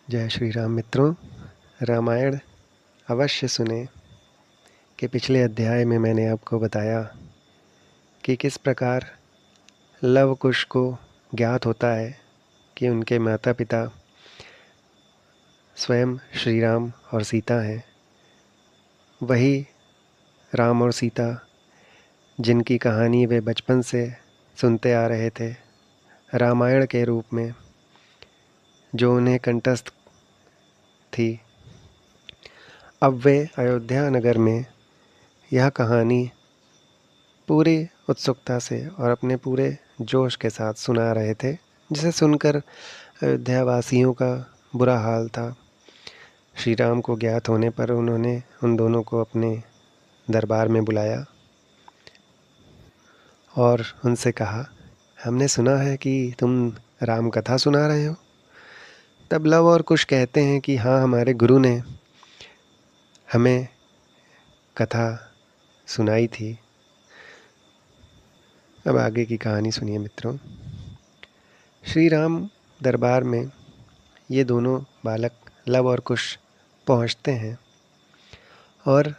जय श्री राम मित्रों। रामायण अवश्य सुने कि पिछले अध्याय में मैंने आपको बताया कि किस प्रकार लव कुश को ज्ञात होता है कि उनके माता पिता स्वयं श्री राम और सीता हैं। वही राम और सीता जिनकी कहानी वे बचपन से सुनते आ रहे थे रामायण के रूप में, जो उन्हें कंठस्थ थी। अब वे अयोध्या नगर में यह कहानी पूरी उत्सुकता से और अपने पूरे जोश के साथ सुना रहे थे, जिसे सुनकर अयोध्या वासियों का बुरा हाल था। श्री राम को ज्ञात होने पर उन्होंने उन दोनों को अपने दरबार में बुलाया और उनसे कहा, हमने सुना है कि तुम राम कथा सुना रहे हो। तब लव और कुश कहते हैं कि हाँ, हमारे गुरु ने हमें कथा सुनाई थी। अब आगे की कहानी सुनिए मित्रों। श्री राम दरबार में ये दोनों बालक लव और कुश पहुंचते हैं और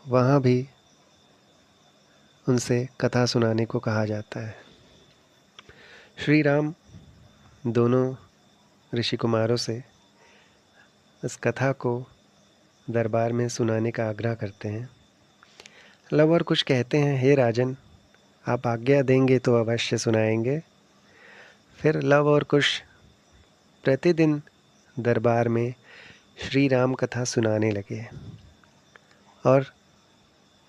वहाँ भी उनसे कथा सुनाने को कहा जाता है। श्री राम दोनों ऋषि कुमारों से इस कथा को दरबार में सुनाने का आग्रह करते हैं। लव और कुश कहते हैं, हे राजन, आप आज्ञा देंगे तो अवश्य सुनाएंगे। फिर लव और कुश प्रतिदिन दरबार में श्री राम कथा सुनाने लगे और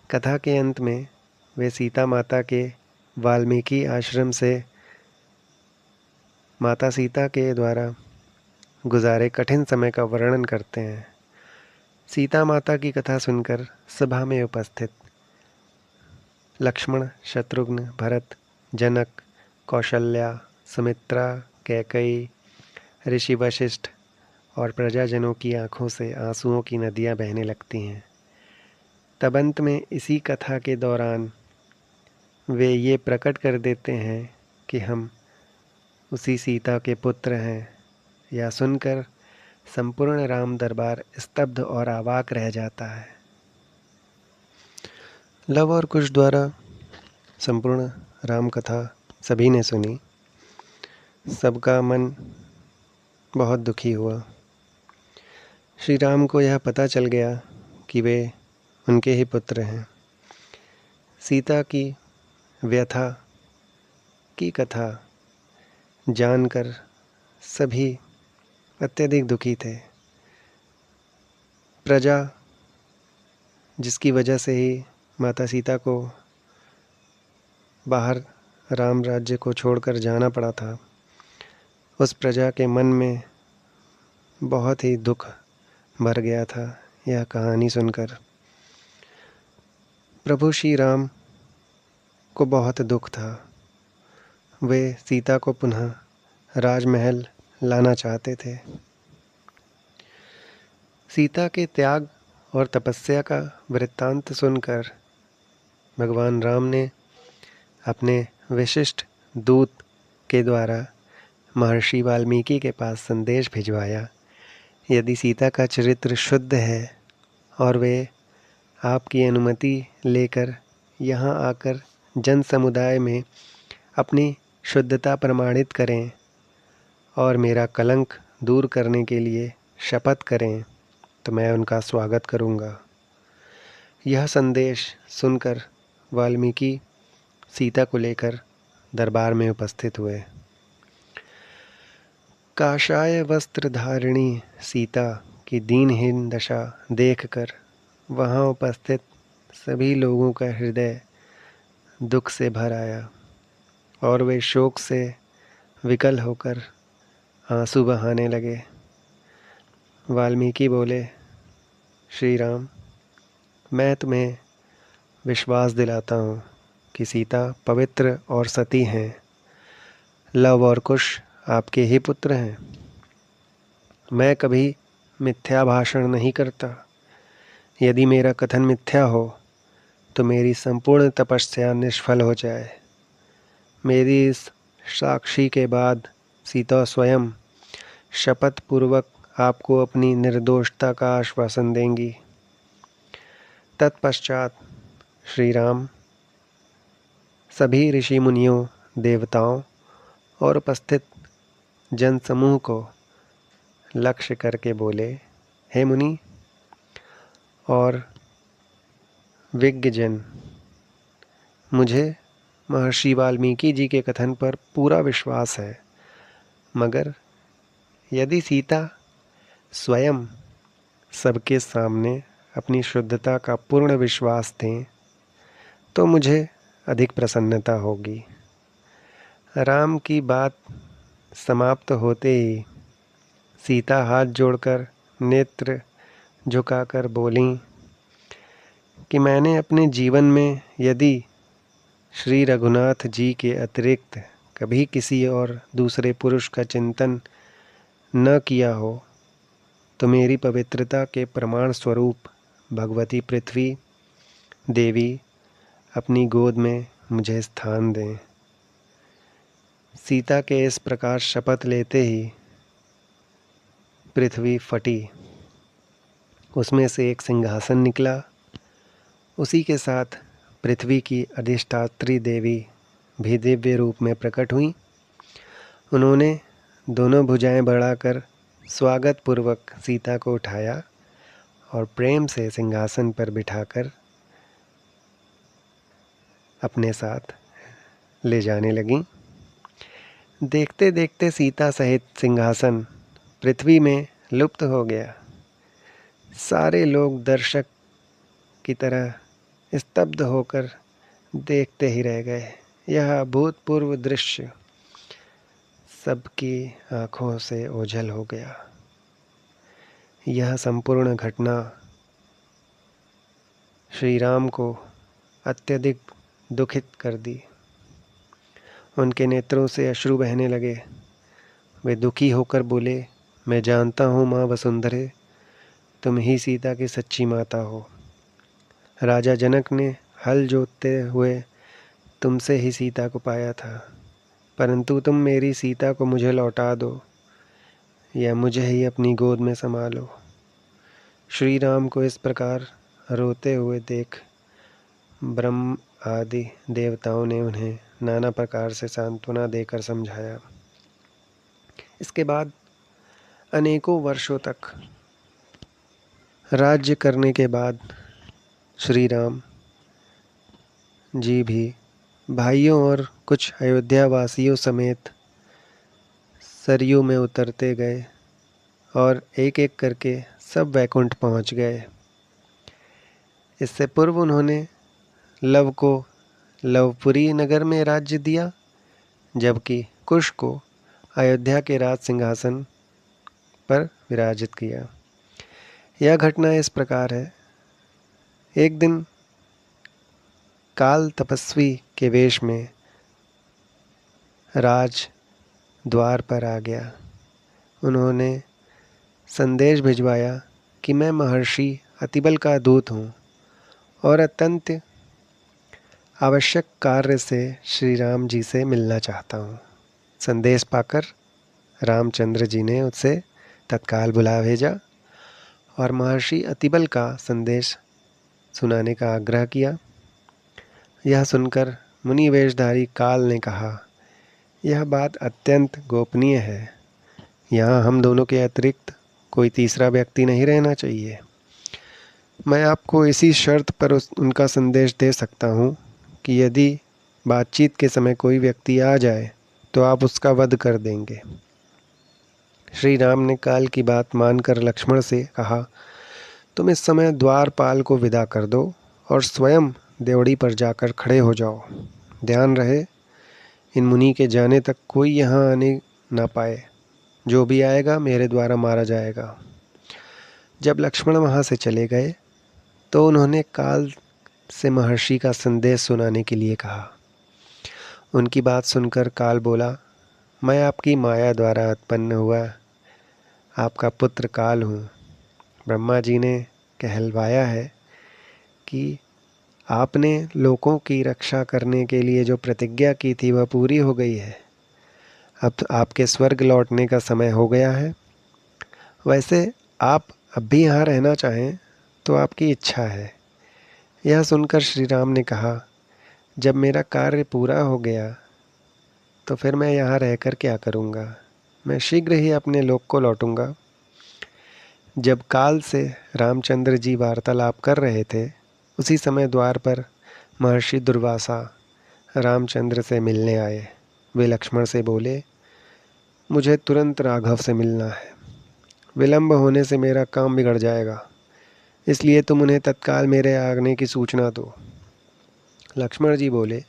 कथा के अंत में वे सीता माता के वाल्मीकि आश्रम से माता सीता के द्वारा गुजारे कठिन समय का वर्णन करते हैं। सीता माता की कथा सुनकर सभा में उपस्थित लक्ष्मण, शत्रुघ्न, भरत, जनक, कौशल्या, सुमित्रा, कैकई, ऋषि वशिष्ठ और प्रजाजनों की आंखों से आंसुओं की नदियां बहने लगती हैं। तब अंत में इसी कथा के दौरान वे ये प्रकट कर देते हैं कि हम उसी सीता के पुत्र हैं। यह सुनकर संपूर्ण राम दरबार स्तब्ध और अवाक रह जाता है। लव और कुश द्वारा संपूर्ण राम कथा सभी ने सुनी। सबका मन बहुत दुखी हुआ। श्री राम को यह पता चल गया कि वे उनके ही पुत्र हैं। सीता की व्यथा की कथा जानकर सभी अत्यधिक दुखी थे। प्रजा जिसकी वजह से ही माता सीता को बाहर राम राज्य को छोड़कर जाना पड़ा था, उस प्रजा के मन में बहुत ही दुख भर गया था यह कहानी सुनकर। प्रभु श्री राम को बहुत दुख था। वे सीता को पुनः राजमहल लाना चाहते थे। सीता के त्याग और तपस्या का वृत्तांत सुनकर भगवान राम ने अपने विशिष्ट दूत के द्वारा महर्षि वाल्मीकि के पास संदेश भिजवाया। यदि सीता का चरित्र शुद्ध है और वे आपकी अनुमति लेकर यहाँ आकर जन समुदाय में अपनी शुद्धता प्रमाणित करें और मेरा कलंक दूर करने के लिए शपथ करें, तो मैं उनका स्वागत करूँगा। यह संदेश सुनकर वाल्मीकि सीता को लेकर दरबार में उपस्थित हुए। काषाय वस्त्र धारिणी सीता की दीनहीन दशा देखकर वहाँ उपस्थित सभी लोगों का हृदय दुख से भर आया और वे शोक से विकल होकर आंसू बहाने लगे। वाल्मीकि बोले, श्री राम, मैं तुम्हें विश्वास दिलाता हूँ कि सीता पवित्र और सती हैं। लव और कुश आपके ही पुत्र हैं। मैं कभी मिथ्या भाषण नहीं करता। यदि मेरा कथन मिथ्या हो तो मेरी संपूर्ण तपस्या निष्फल हो जाए। मेरी इस साक्षी के बाद सीता स्वयं शपथ पूर्वक आपको अपनी निर्दोषता का आश्वासन देंगी। तत्पश्चात श्री राम सभी ऋषि मुनियों, देवताओं और उपस्थित जनसमूह को लक्ष्य करके बोले, हे मुनि और विज्ञजन, मुझे महर्षि वाल्मीकि जी के कथन पर पूरा विश्वास है, मगर यदि सीता स्वयं सबके सामने अपनी शुद्धता का पूर्ण विश्वास दें तो मुझे अधिक प्रसन्नता होगी। राम की बात समाप्त होते ही सीता हाथ जोड़कर नेत्र झुकाकर बोलीं कि मैंने अपने जीवन में यदि श्री रघुनाथ जी के अतिरिक्त कभी किसी और दूसरे पुरुष का चिंतन न किया हो तो मेरी पवित्रता के प्रमाण स्वरूप भगवती पृथ्वी देवी अपनी गोद में मुझे स्थान दें। सीता के इस प्रकार शपथ लेते ही पृथ्वी फटी, उसमें से एक सिंहासन निकला। उसी के साथ पृथ्वी की अधिष्ठात्री देवी भी दिव्य रूप में प्रकट हुई। उन्होंने दोनों भुजाएं बढ़ाकर स्वागत पूर्वक सीता को उठाया और प्रेम से सिंहासन पर बिठाकर अपने साथ ले जाने लगीं। देखते देखते सीता सहित सिंहासन पृथ्वी में लुप्त हो गया। सारे लोग दर्शक की तरह स्तब्ध होकर देखते ही रह गए। यह अभूतपूर्व दृश्य सबकी आंखों से ओझल हो गया। यह संपूर्ण घटना श्री राम को अत्यधिक दुखित कर दी। उनके नेत्रों से अश्रु बहने लगे। वे दुखी होकर बोले, मैं जानता हूँ माँ वसुंधरे, तुम ही सीता की सच्ची माता हो। राजा जनक ने हल जोतते हुए तुमसे ही सीता को पाया था, परंतु तुम मेरी सीता को मुझे लौटा दो या मुझे ही अपनी गोद में संभालो। श्री राम को इस प्रकार रोते हुए देख ब्रह्म आदि देवताओं ने उन्हें नाना प्रकार से सांत्वना देकर समझाया। इसके बाद अनेकों वर्षों तक राज्य करने के बाद श्री राम जी भी भाइयों और कुछ अयोध्या वासियों समेत सरयू में उतरते गए और एक एक करके सब वैकुंठ पहुंच गए। इससे पूर्व उन्होंने लव को लवपुरी नगर में राज्य दिया, जबकि कुश को अयोध्या के राज सिंहासन पर विराजित किया। यह घटना इस प्रकार है। एक दिन काल तपस्वी के वेश में राज द्वार पर आ गया। उन्होंने संदेश भिजवाया कि मैं महर्षि अतिबल का दूत हूँ और अत्यंत आवश्यक कार्य से श्री राम जी से मिलना चाहता हूँ। संदेश पाकर रामचंद्र जी ने उससे तत्काल बुला भेजा और महर्षि अतिबल का संदेश सुनाने का आग्रह किया। यह सुनकर मुनि वेशधारी काल ने कहा, यह बात अत्यंत गोपनीय है। यहाँ हम दोनों के अतिरिक्त कोई तीसरा व्यक्ति नहीं रहना चाहिए। मैं आपको इसी शर्त पर उनका संदेश दे सकता हूँ कि यदि बातचीत के समय कोई व्यक्ति आ जाए तो आप उसका वध कर देंगे। श्री राम ने काल की बात मानकर लक्ष्मण से कहा, तुम इस समय द्वारपाल को विदा कर दो और स्वयं देवड़ी पर जाकर खड़े हो जाओ। ध्यान रहे, इन मुनि के जाने तक कोई यहाँ आने ना पाए। जो भी आएगा मेरे द्वारा मारा जाएगा। जब लक्ष्मण वहाँ से चले गए तो उन्होंने काल से महर्षि का संदेश सुनाने के लिए कहा। उनकी बात सुनकर काल बोला, मैं आपकी माया द्वारा उत्पन्न हुआ आपका पुत्र काल हूँ। ब्रह्मा जी ने कहलवाया है कि आपने लोगों की रक्षा करने के लिए जो प्रतिज्ञा की थी वह पूरी हो गई है। अब आपके स्वर्ग लौटने का समय हो गया है वैसे आप अब भी यहाँ रहना चाहें तो आपकी इच्छा है। यह सुनकर श्री राम ने कहा, जब मेरा कार्य पूरा हो गया तो फिर मैं यहाँ रहकर क्या करूँगा। मैं शीघ्र ही अपने लोक को लौटूंगा। जब काल से रामचंद्र जी वार्तालाप कर रहे थे, उसी समय द्वार पर महर्षि दुर्वासा रामचंद्र से मिलने आए। वे लक्ष्मण से बोले, मुझे तुरंत राघव से मिलना है। विलंब होने से मेरा काम बिगड़ जाएगा, इसलिए तुम उन्हें तत्काल मेरे आने की सूचना दो। लक्ष्मण जी बोले,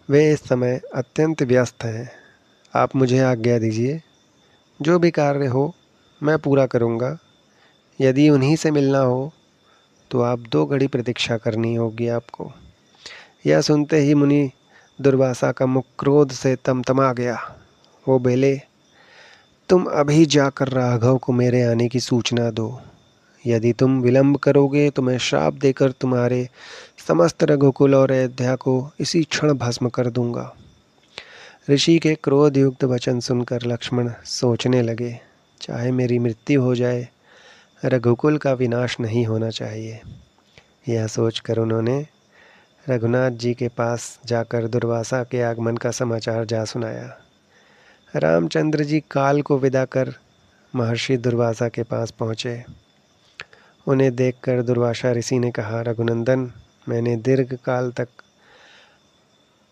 वे इस समय अत्यंत व्यस्त हैं, आप मुझे आज्ञा दीजिए। जो भी कार्य हो मैं पूरा करूँगा। यदि उन्हीं से मिलना हो तो आप 2 घड़ी प्रतीक्षा करनी होगी आपको। यह सुनते ही मुनि दुर्वासा का मुख क्रोध से तमतमा गया। वो बोले, तुम अभी जाकर राघव को मेरे आने की सूचना दो। यदि तुम विलंब करोगे तो मैं श्राप देकर तुम्हारे समस्त रघुकुल और अयोध्या को इसी क्षण भस्म कर दूंगा। ऋषि के क्रोध युक्त वचन सुनकर लक्ष्मण सोचने लगे, चाहे मेरी मृत्यु हो जाए, रघुकुल का विनाश नहीं होना चाहिए। यह सोचकर उन्होंने रघुनाथ जी के पास जाकर दुर्वासा के आगमन का समाचार जा सुनाया। रामचंद्र जी काल को विदा कर महर्षि दुर्वासा के पास पहुँचे। उन्हें देखकर दुर्वासा ऋषि ने कहा, रघुनंदन, मैंने दीर्घ काल तक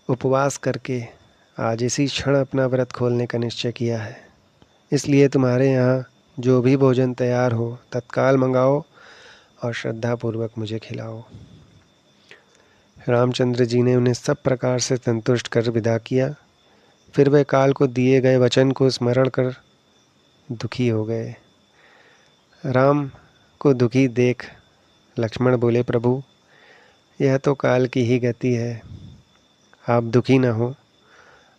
उपवास करके आज इसी क्षण अपना व्रत खोलने का निश्चय किया है। इसलिए तुम्हारे यहाँ जो भी भोजन तैयार हो तत्काल मंगाओ और श्रद्धापूर्वक मुझे खिलाओ। रामचंद्र जी ने उन्हें सब प्रकार से संतुष्ट कर विदा किया। फिर वे काल को दिए गए वचन को स्मरण कर दुखी हो गए। राम को दुखी देख लक्ष्मण बोले, प्रभु, यह तो काल की ही गति है। आप दुखी न हो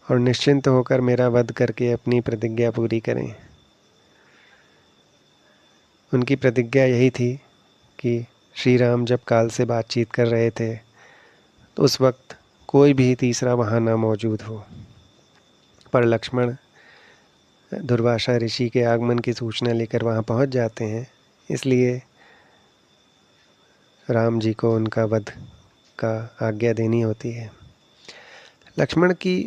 और निश्चिंत होकर मेरा वध करके अपनी प्रतिज्ञा पूरी करें। उनकी प्रतिज्ञा यही थी कि श्री राम जब काल से बातचीत कर रहे थे तो उस वक्त कोई भी तीसरा वहाँ ना मौजूद हो। पर लक्ष्मण दुर्वासा ऋषि के आगमन की सूचना लेकर वहाँ पहुँच जाते हैं, इसलिए राम जी को उनका वध का आज्ञा देनी होती है। लक्ष्मण की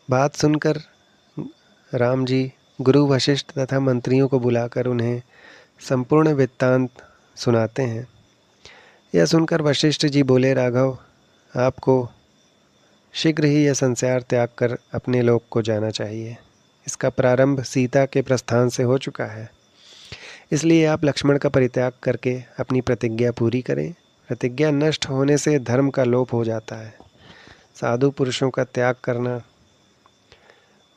बात सुनकर राम जी गुरु वशिष्ठ तथा मंत्रियों को बुलाकर उन्हें संपूर्ण वृत्तांत सुनाते हैं। यह सुनकर वशिष्ठ जी बोले, राघव, आपको शीघ्र ही यह संसार त्याग कर अपने लोक को जाना चाहिए। इसका प्रारंभ सीता के प्रस्थान से हो चुका है, इसलिए आप लक्ष्मण का परित्याग करके अपनी प्रतिज्ञा पूरी करें। प्रतिज्ञा नष्ट होने से धर्म का लोप हो जाता है। साधु पुरुषों का त्याग करना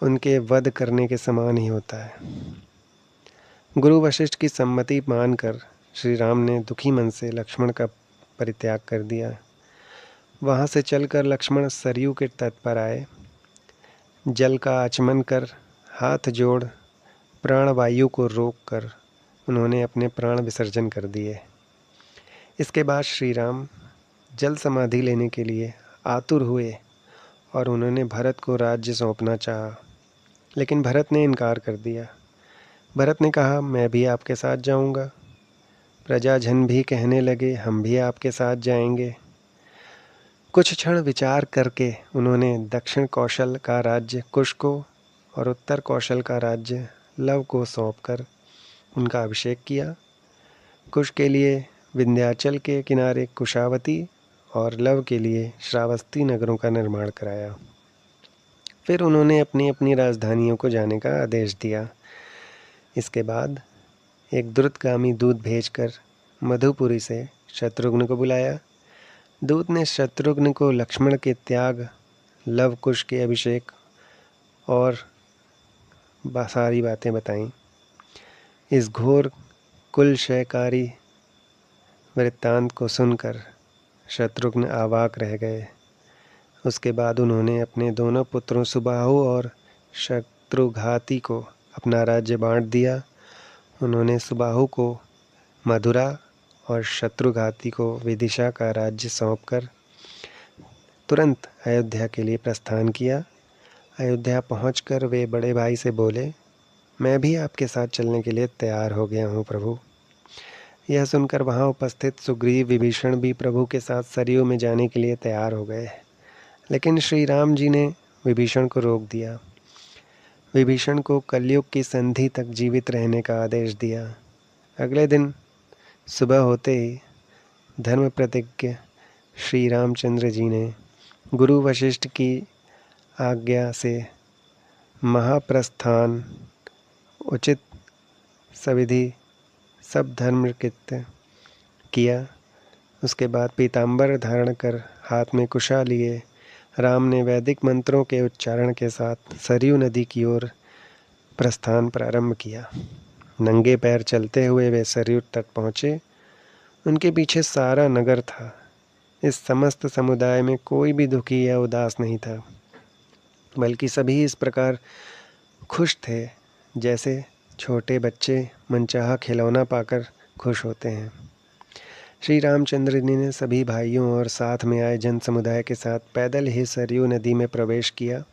उनके वध करने के समान ही होता है। गुरु वशिष्ठ की सम्मति मानकर श्री राम ने दुखी मन से लक्ष्मण का परित्याग कर दिया। वहाँ से चलकर लक्ष्मण सरयू के तट पर आए। जल का आचमन कर हाथ जोड़ प्राणवायु को रोककर उन्होंने अपने प्राण विसर्जन कर दिए। इसके बाद श्री राम जल समाधि लेने के लिए आतुर हुए और उन्होंने भरत को राज्य सौंपना चाहा, लेकिन भरत ने इनकार कर दिया। भरत ने कहा, मैं भी आपके साथ जाऊंगा। प्रजाजन भी कहने लगे, हम भी आपके साथ जाएंगे। कुछ क्षण विचार करके उन्होंने दक्षिण कौशल का राज्य कुश को और उत्तर कौशल का राज्य लव को सौंपकर उनका अभिषेक किया। कुश के लिए विंध्याचल के किनारे कुशावती और लव के लिए श्रावस्ती नगरों का निर्माण कराया। फिर उन्होंने अपनी अपनी राजधानियों को जाने का आदेश दिया। इसके बाद एक द्रुतगामी दूत भेजकर मधुपुरी से शत्रुघ्न को बुलाया। दूत ने शत्रुघ्न को लक्ष्मण के त्याग, लव कुश के अभिषेक और सारी बातें बताईं। इस घोर कुल क्षयकारी वृत्तांत को सुनकर शत्रुघ्न अवाक रह गए। उसके बाद उन्होंने अपने दोनों पुत्रों सुबाहु और शत्रुघाती को अपना राज्य बांट दिया। उन्होंने सुबाहु को मथुरा और शत्रुघाती को विदिशा का राज्य सौंपकर तुरंत अयोध्या के लिए प्रस्थान किया। अयोध्या पहुंचकर वे बड़े भाई से बोले, मैं भी आपके साथ चलने के लिए तैयार हो गया हूँ प्रभु। यह सुनकर वहाँ उपस्थित सुग्रीव विभीषण भी प्रभु के साथ सरयू में जाने के लिए तैयार हो गए, लेकिन श्री राम जी ने विभीषण को रोक दिया। विभीषण को कलयुग की संधि तक जीवित रहने का आदेश दिया। अगले दिन सुबह होते ही धर्म प्रतिज्ञ श्री रामचंद्र जी ने गुरु वशिष्ठ की आज्ञा से महाप्रस्थान उचित सविधि सब धर्म कृत्य किया। उसके बाद पीताम्बर धारण कर हाथ में कुशा लिए राम ने वैदिक मंत्रों के उच्चारण के साथ सरयू नदी की ओर प्रस्थान प्रारंभ किया। नंगे पैर चलते हुए वे सरयू तट पहुँचे। उनके पीछे सारा नगर था। इस समस्त समुदाय में कोई भी दुखी या उदास नहीं था, बल्कि सभी इस प्रकार खुश थे जैसे छोटे बच्चे मनचाहा खिलौना पाकर खुश होते हैं। श्री रामचंद्र जी ने सभी भाइयों और साथ में आए जन समुदाय के साथ पैदल ही सरयू नदी में प्रवेश किया।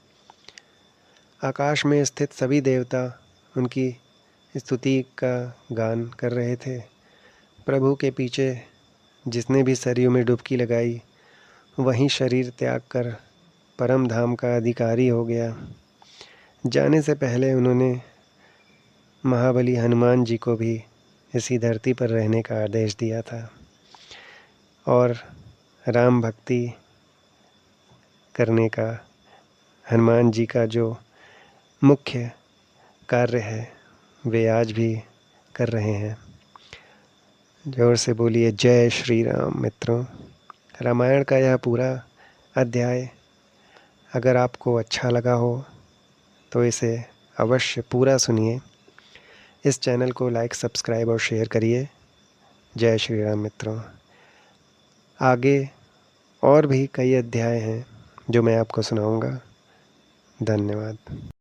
आकाश में स्थित सभी देवता उनकी स्तुति का गान कर रहे थे। प्रभु के पीछे जिसने भी सरयू में डुबकी लगाई वहीं शरीर त्याग कर परम धाम का अधिकारी हो गया। जाने से पहले उन्होंने महाबली हनुमान जी को भी इसी धरती पर रहने का आदेश दिया था और राम भक्ति करने का हनुमान जी का जो मुख्य कार्य है वे आज भी कर रहे हैं। जोर से बोलिए जय श्री राम। मित्रों, रामायण का यह पूरा अध्याय अगर आपको अच्छा लगा हो तो इसे अवश्य पूरा सुनिए। इस चैनल को लाइक, सब्सक्राइब और शेयर करिए। जय श्री राम। मित्रों, आगे और भी कई अध्याय हैं जो मैं आपको सुनाऊंगा। धन्यवाद।